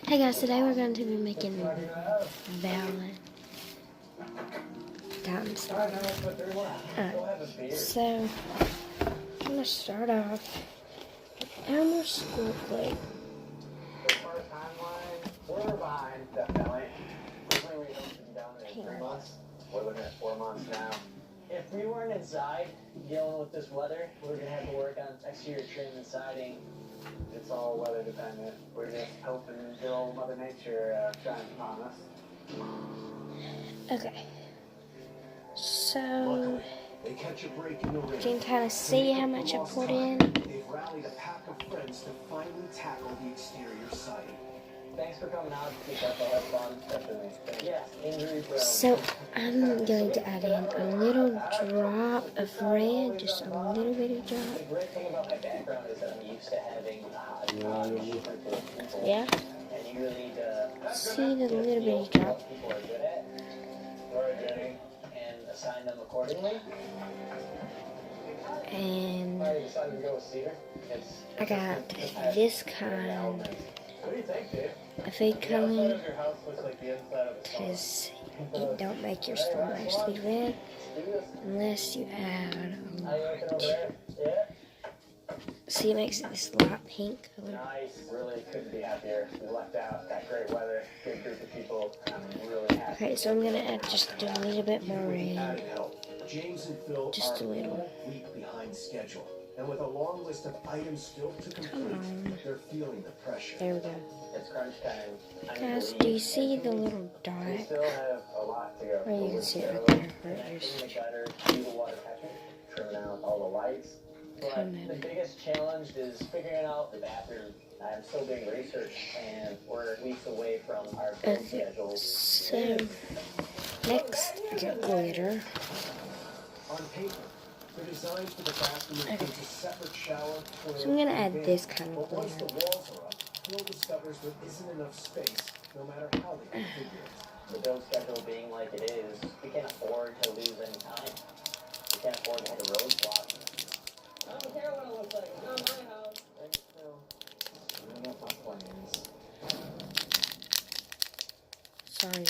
Hey guys, today we're going to be making Valentine's. So I'm going to start off with Elmer School Plate. We're looking at 4 months now. If we weren't inside dealing with this weather, we're going to have to work on exterior trim and siding. It's all weather dependent. We're just hoping good old Mother Nature shines upon us. Okay. So you can kind of see how much I put in. They've rallied a pack of friends to finally tackle the exterior site. Thanks for coming out. Keep up. I'll have fun. Especially yes, injury prone. So I'm going to add in a little drop of red, just a little bitty drop. The great thing about my background is that I'm used to having Yeah. and you really need to See the little bitty drop. people are good at, and assign them accordingly. And I decided to go with cedar. I got this kind. What do you think, Dave? A fake color, Your house looks like the inside of because it don't make your stone actually red unless you add see, it makes it this light pink color. Nice. Really couldn't be happier. We lucked out. Got great weather. Good group of people. I'm really happy. Okay, so I'm gonna add just a little bit more red. James and Phil Just a are little. 1 week behind schedule. And with a long list of items still to complete, they're feeling the pressure. There we go. It's crunch time. Guys, do you see the little dot? We still have a lot to go. Or you can see it right there. Where it is. Trimming out all the lights. But the biggest challenge is figuring out the bathroom. I'm still doing research, and we're weeks away from our build Okay, schedules. so next I got glitter. On paper, the design for the bathroom includes a separate shower. So I'm gonna add this kind of But once the glitter. walls are up, Phil discovers there isn't enough space, no matter how they configure it. The build schedule being like it is, we can't afford to lose any time. We can't afford to hit a roadblock. I don't care what it looks like. It's not my house. Thanks, Phil. Screwing up my plans. Sorry. If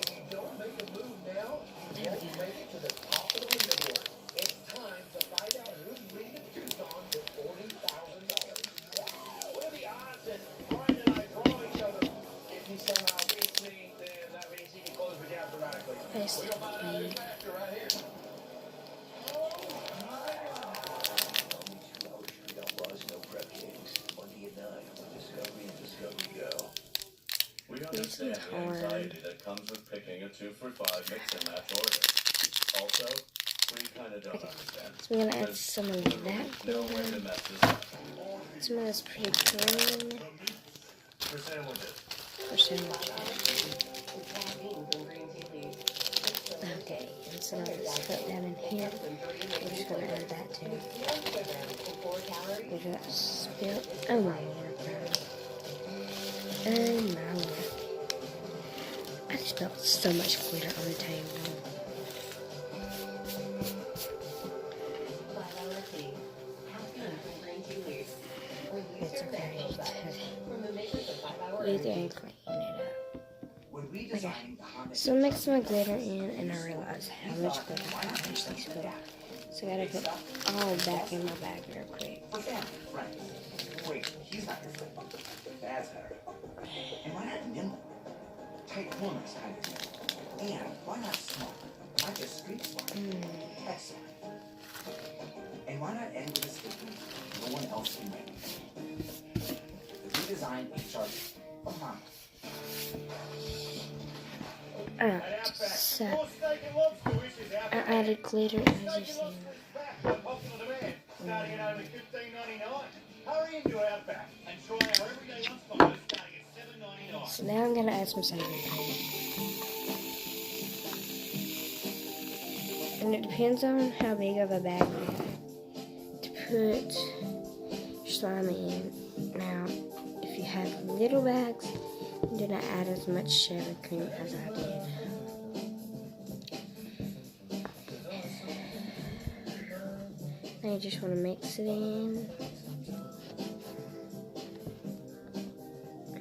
you don't make a move now, you won't make it to the top of the leaderboard. It's time to find out who's leading Tucson to $40,000. What are the odds that Brian and I draw each other? If he somehow beats me, then that means he can close the gap dramatically. Basically. We're gonna find out who's faster right here. We understand the anxiety that comes with picking a 2-for-5 mix and match order. Also, we kind of don't understand. So we're gonna add some of that No way glitter. to mess this up. Some of this pretty green For sandwiches. for sandwiches. Okay, and some of this put down in here. We're just gonna add that too. We got spilt. Oh my lord, bro. Oh my lord. I just spilled so much glitter on the table. It's okay. You can clean it up. Okay, so I mixed my glitter in and I realized how much glitter I actually spilled. So I gotta put all back in my bag real quick. Wait, he's not your friend. That's her. And why not nimble? Tight corners kind of thing. And why not smart? Not just street smart. Excellent. And why not end with a statement no one else can make? The redesigned HR for Honda. So I added glitter as you've seen. Starting at only $15.99. Hurry into Outback and try our everyday lunch boxes starting at $7.99. So now I'm gonna add some cinnamon. And it depends on how big of a bag you have to put slime in. Now, if you have little bags, do not add as much shaving cream as I did. Now you just want to mix it in.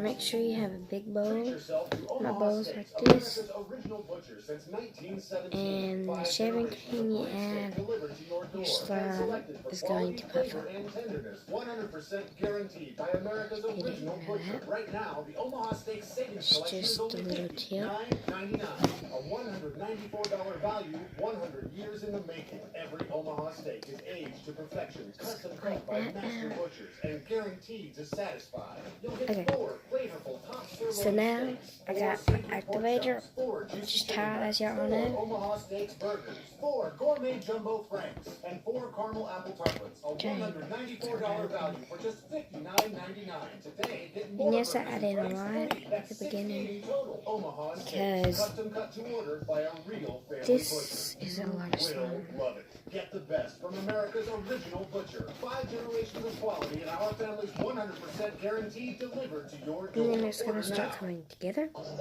make sure you have a big bowl. yourself to My Omaha bowl's Steaks, like this. America's original butcher since 1917. And the Five shaving generations cream of you great steak add, delivered to your door. your slime Selected for is quality, going to puff flavor, up. and tenderness. 100% guaranteed by America's You didn't original know butcher. that. Right now, the Omaha Steaks savings It's selection is just a only little tip. $59.99. A $194 value, 100 years in the making. Every Omaha steak is aged to perfection, custom cut by master butchers, and guaranteed to satisfy. You'll get Okay. 4 flavorful top sirloin So now steaks, I 4 got savory my pork activator, chops, 4 juicy which is chicken tied, as y'all breasts, know. 4 Omaha Steaks burgers, 4 gourmet jumbo franks, and 4 caramel apple tartlets. A $194 value for just $59.99. Today, get more And yes, I burgers added a and lot franks free. at That's the beginning $6.80 total. Omaha Steaks, because custom cut to order by a real family this butcher. is a lot of You slime. will love it. Get the best from America's original butcher. 5 generations of quality and our family's 100% guaranteed delivered to your door. And then it's going Order to start now. coming together. That's what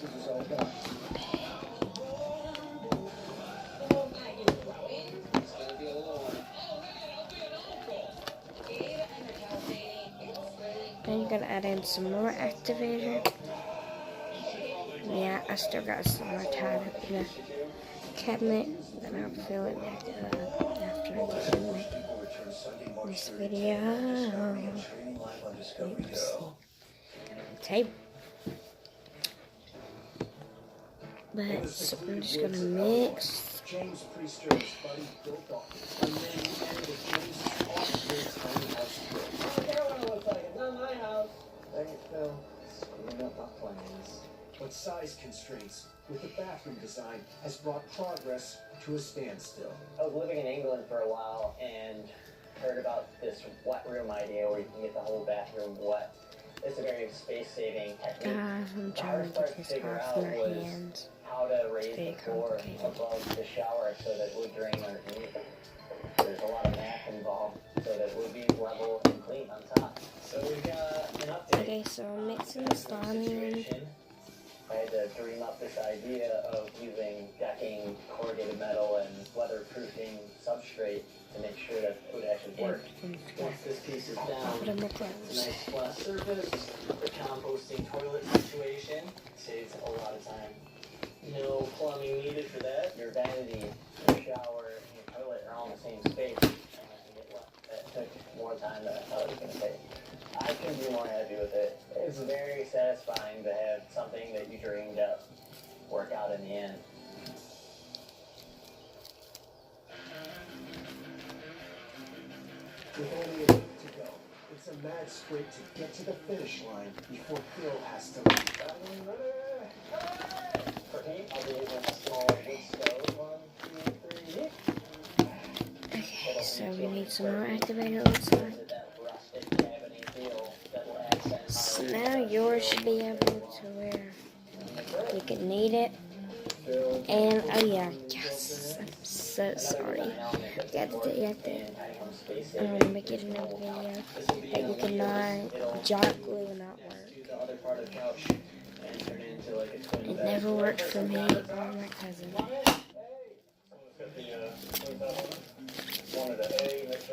this is all about. Then you're going to add in some more activator. Yeah, I still got some more tied up in the cabinet. Then I'll fill it back up after I get done making this video. Oops. Table. But I'm just gonna mix. James Priester and his buddy built off. And then you added a James off-grid tiny house grill. I don't care what it looks like. It's not my house. Thanks, Phil. Screwing up my plans. But size constraints with the bathroom design has brought progress to a standstill. I was living in England for a while and heard about this wet room idea where you can get the whole bathroom wet. It's a very space-saving technique. Guys, I'm The trying hardest to part get to this figure off out my was hands. how to raise Very the floor complicated. above the shower so that it would drain underneath. There's a lot of math involved so that it would be level and clean on top. So we got an update. Okay, so I'm mixing the slime in. Situation. I had to dream up this idea of using decking, corrugated metal, and weatherproofing substrate to make sure that it would actually work. Once this piece is down, Put on my it's a clothes. nice flat surface. The composting toilet situation saves a lot of time. No plumbing needed for that. Your vanity, your shower, and your toilet are all in the same space. That took more time than I thought it was going to take. I couldn't be more happy with it. It's very satisfying to have something that you dreamed up work out in the end. With only a week to go, it's a mad sprint to get to the finish line before Phil has to leave. For heat, I'll be using a small wood stove. 1, 2, 3. Okay, so we need some more activator, it looks like. That rustic cabiny feel that will accent So now yours should be able to where you can knead it. And oh yeah, yes, I'm so sorry. Got to do that. I'm gonna make it another video that you cannot jock glue will not work. the other part of the couch and turn it into like a twin It bed. never worked for me or my cousin.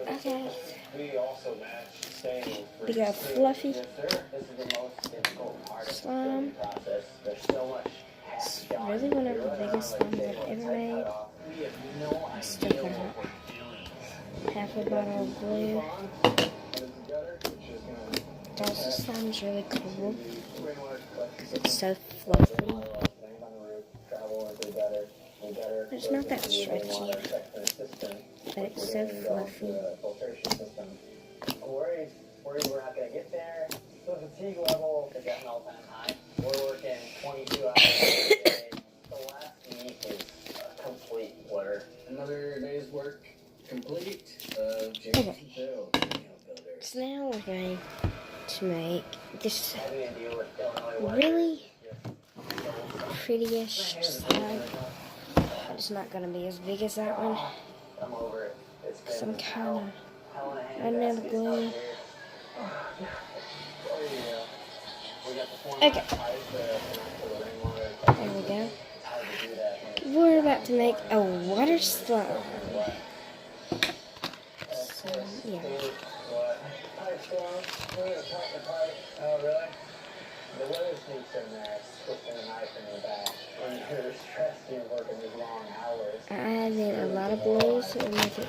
Okay, We also match staying we got fluffy This is the most difficult part of the slime. process. There's so much It's really one of the biggest slimes I've ever made. We have no I still idea got what we're doing. half a bottle of glue. Guys, this slime's really cool because it's so fluffy. It's not that stretchy, but it's so fluffy. I'm worried we're not going to get there. The fatigue level is at an all-time high. We're working 22 hours a day. The last week is a complete blur. Another day's work complete. James Okay. and Phil, builders. So now we're going to make this Having to deal with Illinois weather. really pretty-ish slime. It's not going to be as big as that one I'm over it. It's because been I'm kind of hell in a running out of handbasket glue. out here. We got the format Okay. pipe, for the rainwater. There we go. It's hard to do that when We're about to make a water slime. it's wet. So, yeah. What? Oh, really? The weather sneaks in there, twisting a knife in your back. When you're stressed, you're working these long hours. I added a lot of blues so it'll make it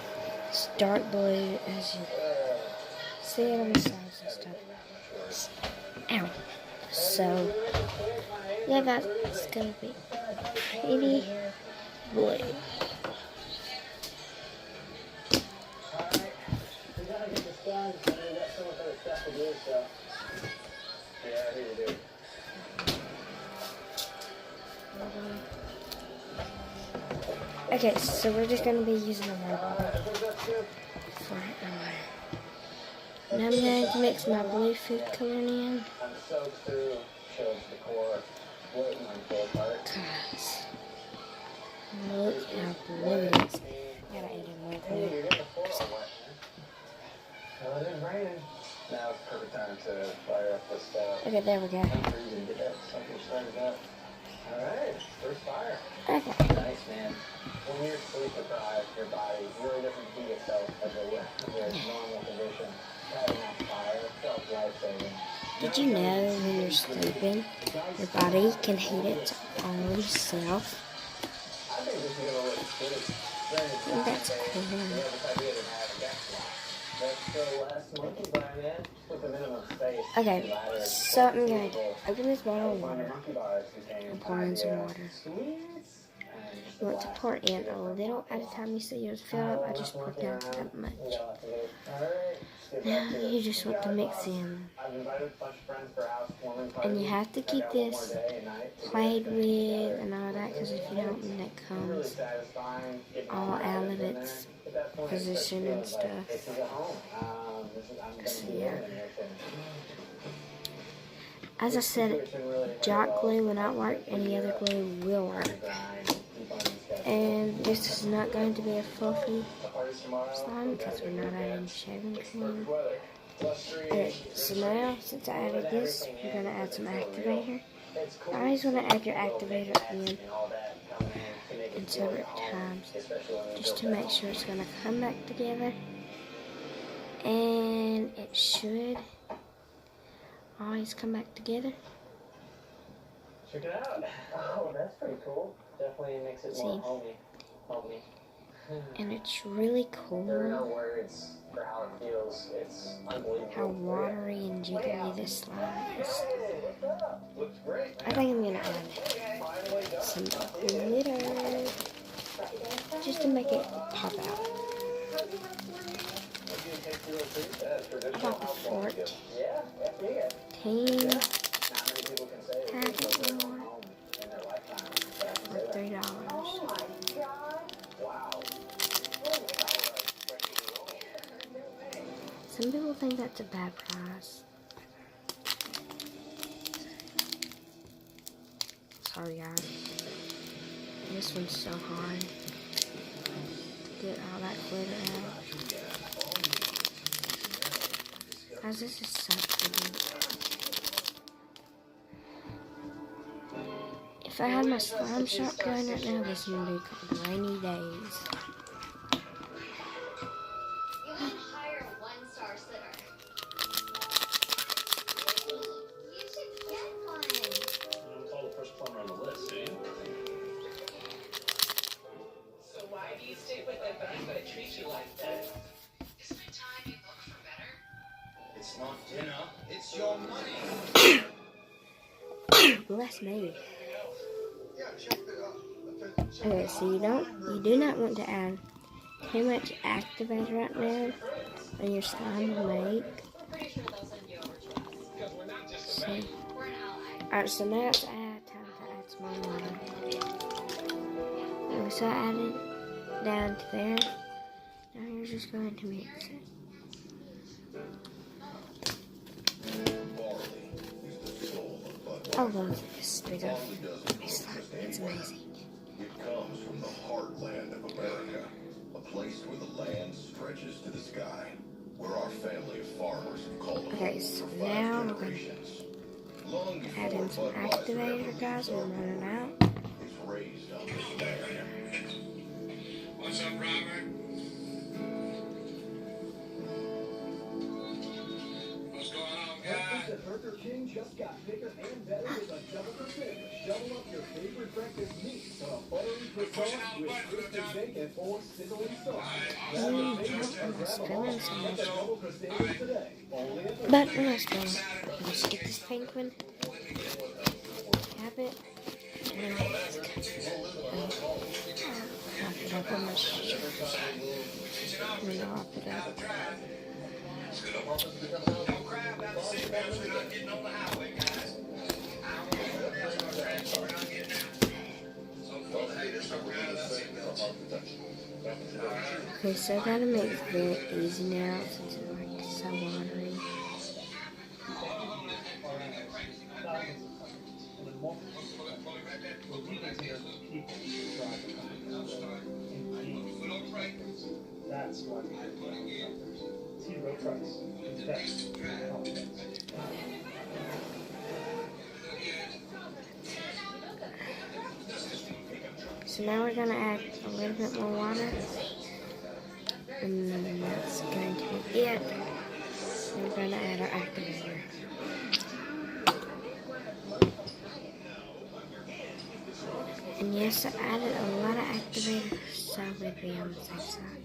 dark blue as you see it on the sides and stuff. Ow. So, yeah, that's gonna be pretty blue. Alright, we gotta get this done. We got so much other stuff to do, so. Yeah, here you do. Okay, so we're just gonna be using a rubber for it. Now I'm going to mix my blue food coloring in. I'm soaked through, shows the core, floating on the part. Guys, look how blue it is. I gotta add in more Hey, blue. you're getting the floor all wet, man. Well, it is raining. Now it's the perfect time to fire up this stuff. Okay, there we go. I'm sure you can get that sucker started up. Alright, first fire. Okay. Nice, man. When you're sleep deprived, your body really doesn't heat itself as a normal condition. Having that fire felt life-saving. Did you know when you're sleeping, your body can heat its own self? I think this is gonna look good. That's cool. That's the last monkey bar, man. With the minimum space. Okay, so I'm going to open this bottle of water and pour in some water. You want to pour in a little at a time. You see yours fill up. I just poured down that much. Now you just want to mix in. And you have to keep this played with and all that, because if you don't, then it comes all out of its position and stuff. So yeah. As I said, Jock glue will not work. Any other glue will work. And this is not going to be a fluffy slime because we're not adding shaving cream. Okay, so now since I added this, we're going to add some activator. I always want to add your activator in separate times just to make sure it's going to come back together. And it should always come back together. Check it out. Oh, that's pretty cool. Definitely makes it more homey. And it's really There are no cool words for how it feels. It's unbelievable. how watery and jiggly this slime is. Looks great. I think I'm gonna add some glitter just to make it pop out. I bought the 14 packet more for $3. Some people think that's a bad price. Sorry guys. This one's so hard to get all that glitter out. Guys, this is so pretty. If I had my slime shop going right now, this would be called Rainy Days. It's your money. Bless me. Okay, so you do not want to add too much activator right now, or your slime will make. Alright, so now it's time to add some more water. Okay, so I added down to there. Now you're just going to mix it. I love this stuff. It's amazing. It comes from the heartland of America, a place where the land stretches to the sky, where our family of farmers have called Okay, so now we're going to add in some activator, guys. We're running out. It's raised on this land. What's up, Robert? Burger King just got bigger and better with a double croissant. Double up your favorite breakfast meats on a buttery croissant with crispy bacon or sizzling sauce. Grab your favorite or grab them all. Get the double croissant today. Only at the But we're not spilling. Let's get this penguin. Have it. And then I'll wrap it up on my shirt. And then I'll wrap it up. Don't cry about the seatbelts. We're not getting on the highway, guys. We're not getting out. So, hey, this is what we're going to seatbelts. Okay, so I gotta make it very easy now since it's like so watery. That's why we have instructors. Zero price. Best. So now we're gonna add a little bit more water. And then that's going to be it. And we're gonna add our activator. And yes, I added a lot of activators, so we'd be on the safe side.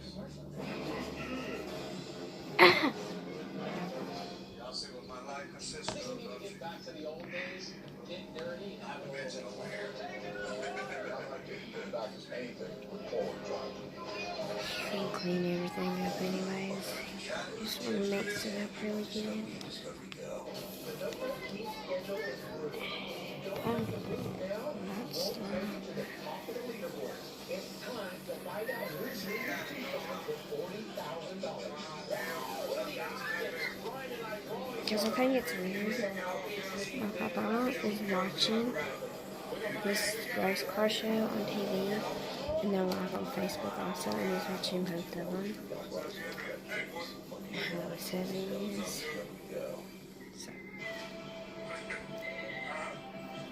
Y'all see what my life consists of. Get back to the old days, get dirty, and have a Mention little over here. I'm not getting back as anything with forward driving. And clean everything up anyways. Just want to mix it up really good. Oh, that's done. It's time to find out who's leading Tucson with $40,000. Because I think it's weird. My papa is watching this race car show on TV, and they're live on Facebook also, and he's watching both of them. How it says he is. So.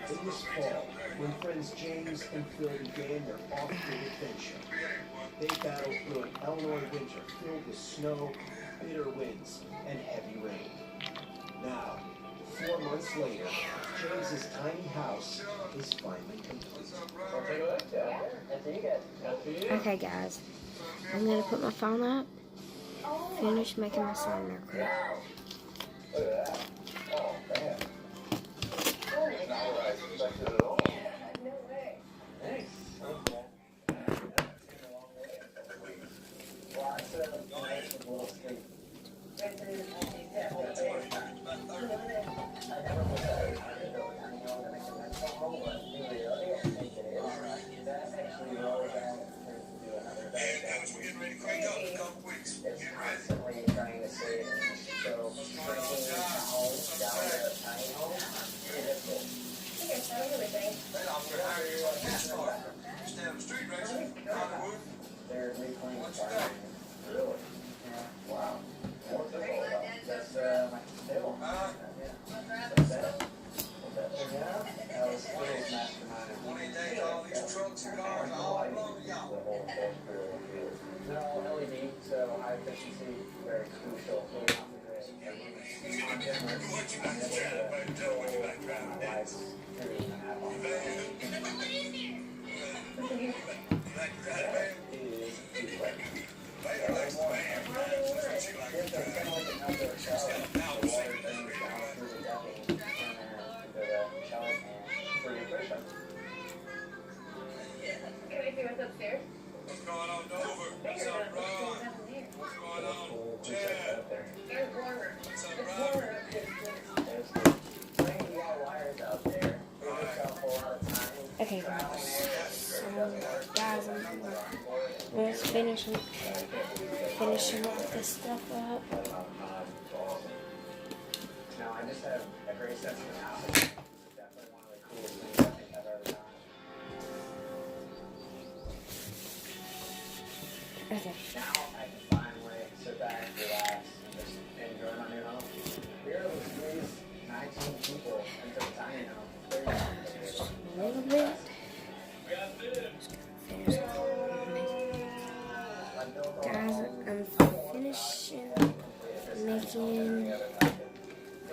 It was fall when friends James and Phil began their off-road adventure. They battled through an Illinois winter filled with snow, bitter winds, and heavy rain. Now, 4 months later, James's tiny house is finally complete. Okay, guys, I'm gonna put my phone up, finish making my sign real quick. They're all LED, so high efficiency, very crucial. Can I see what's upstairs? What's going on, Dover? What's up, Ron? What's going on, Chad? There's warmer. What's up, It's Ron? warmer. Okay, guys. So, guys, I'm just finishing all this stuff up. Now, I just have a great sense of the house. It's definitely one of the coolest things I think I've ever done. Okay. Now I can finally sit back, relax, and just enjoy my new home. We were able to squeeze 19 people into the tiny home. Just a little bit. Guys, I'm finishing making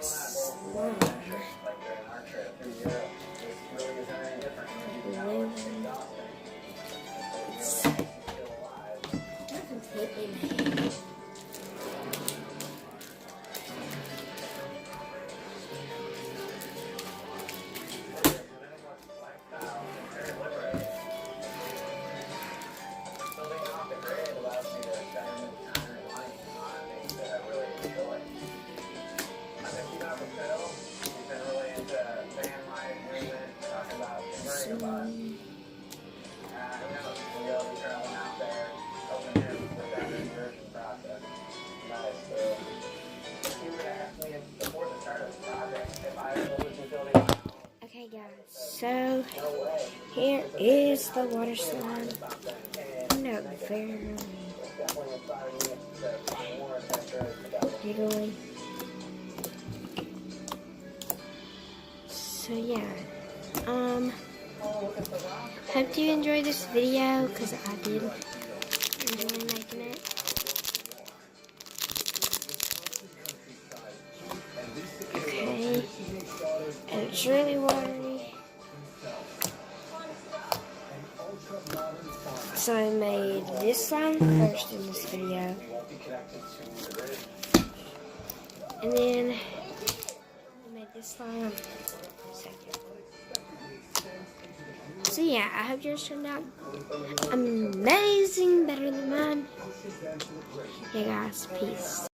slime. Like during our trip through Europe, this really isn't any different. It's exhausting. So you're still alive. Not completely made. Building off the grid allows me to spend time and money on things that I really enjoy. I've been keeping up with Phil. He's been really into van life movement, talking about converting a bus. Who knows? We'll be traveling out there, helping him with that conversion process. Nice. So, if you were to ask me before the start of the project if I was building my own, Okay, guys. So no way. here is the water slide. No, very Definitely inspired me to find more adventures together. giggly. So yeah. Hope you enjoyed this video because I did enjoy making it. Okay. And it's really watery. So I made this slime first in this video. And then I made this slime second. So yeah, I hope yours turned out amazing, better than mine. Yeah guys, peace.